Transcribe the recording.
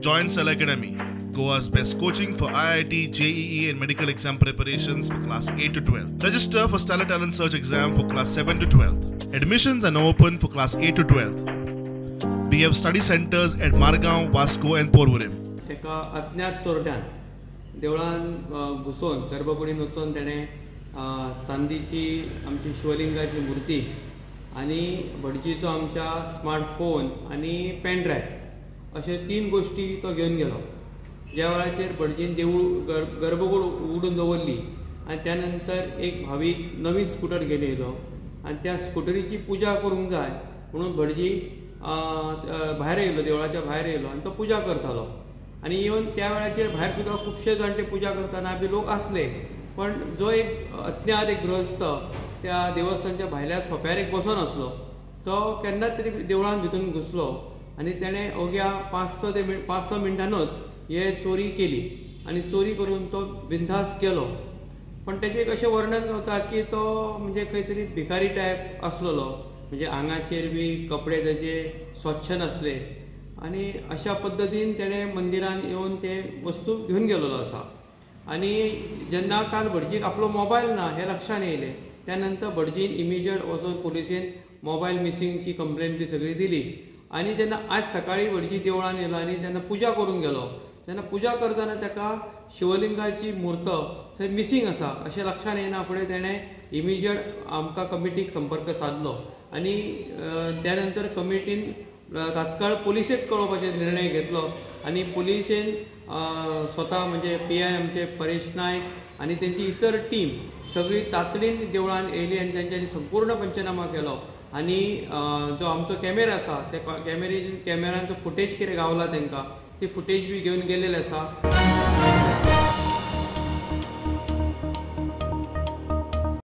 Join Cell Academy, Goa's best coaching for IIT, JEE and medical exam preparations for class 8 to 12. Register for Stellar Talent Search exam for class 7 to 12. Admissions are now open for class 8 to 12. We have study centers at Margaon, Vasco and Porvorim. एका अज्ञात चोरट्यान देवळान घुसोन गर्भकुडीन वचून तेणें चांदीची आमची शिवलिंगाची मूर्ती आनी भटजीचो आमच्या स्मार्टफोन आनी पेन ड्रायव्ह अशे 3 गोष्टी तो घेवन गेलो. ज्या वेळाचेर भटजीन देवूळ गर्भकूड उगडून दवरली आनी त्या नंतर एक भावीक नवीन स्कूटर घेवन येयलो आनी त्या स्कूटरीची पुजा करूंक जाय म्हणून भटजी भायर येयलो, देवळाच्या भायर येयलो आनी तो पुजा करतालो. आनी इवन त्या वेळाचेर भायर सुद्दां खुबशे जाण ते पुजा करतना बी लोक आसले, पण जो एक अज्ञात एक गृहस्थ त्या देवस्थानच्या भायल्या सोप्यार एक बसून आसलो, तो केन्ना तरी देवळान भितून घुसलो आनी तेणें अवघ्या 5-6 मिनटांनूच हे चोरी केली आनी चोरी करून तो बिंदास गेलो. पण तेचें एक अशें वर्णन जाता की तो म्हणजे खंय तरी भिकारी टायप आसलेलो, म्हणजे आंगाचेर बी कपडे तेजे स्वच्छ नासले आनी अशा पद्दतीन तेणें मंदिरान येवन ते वस्तू घेवन गेलोलो आसा. आनी जेन्ना काल भटजीक आपलो मोबायल ना हें लक्षान येयलें, त्या नंतर भटजीन इमिजिएट वचून पुलिसेन मोबायल मिसिंगची कंप्लेन बी सगळी दिली. आनी जेन्ना आज सकाळी भटजी देवळान येयलो आनी जेन्ना पुजा करूंक गेलो, तेन्ना पुजा करतना ताका शिवलिंगाची मूर्त थंय मिसिंग आसा अशें लक्षान येना फुडें तेणें इमिजिएट आमकां कमिटीक संपर्क साधलो आनी त्या नंतर कमिटीन तात्काळ पुलिसेक कळोवपाचो निर्णय घेतलो आनी पुलिसेन स्वता म्हणजे PI आमचे परेश नायक आनी तेंची इतर टीम सगळी तातडीन देवळान येयली आनी तेंच्यांनी संपूर्ण पंचनामा केलो. आनी जो आमचो कॅमेरा आसा त्या कॅमेरांचो फुटेज कितें गावला तांकां ती फुटेज बी घेवन गेलेले आसा.